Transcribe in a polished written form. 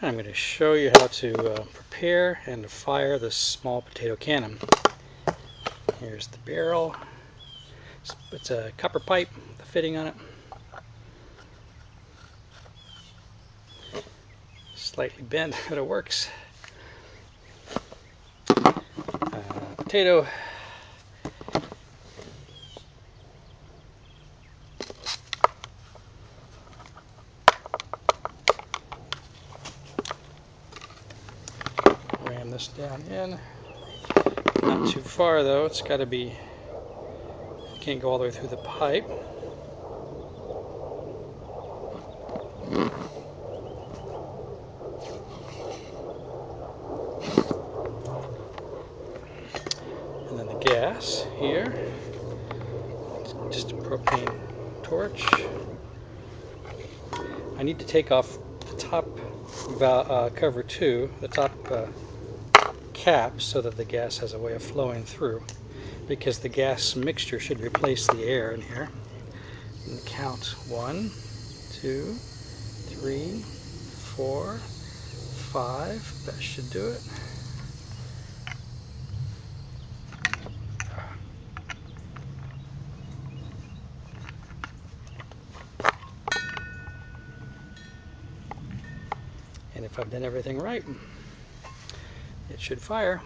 I'm going to show you how to prepare and fire this small potato cannon. Here's the barrel. It's a copper pipe with a fitting on it. Slightly bent, but it works. Potato. Ram this down in. Not too far though, it's got to be, can't go all the way through the pipe. And then the gas here, it's just a propane torch. I need to take off the top cover too, the top cap, so that the gas has a way of flowing through, because the gas mixture should replace the air in here. And count 1, 2, 3, 4, 5. That should do it. And if I've done everything right, it should fire.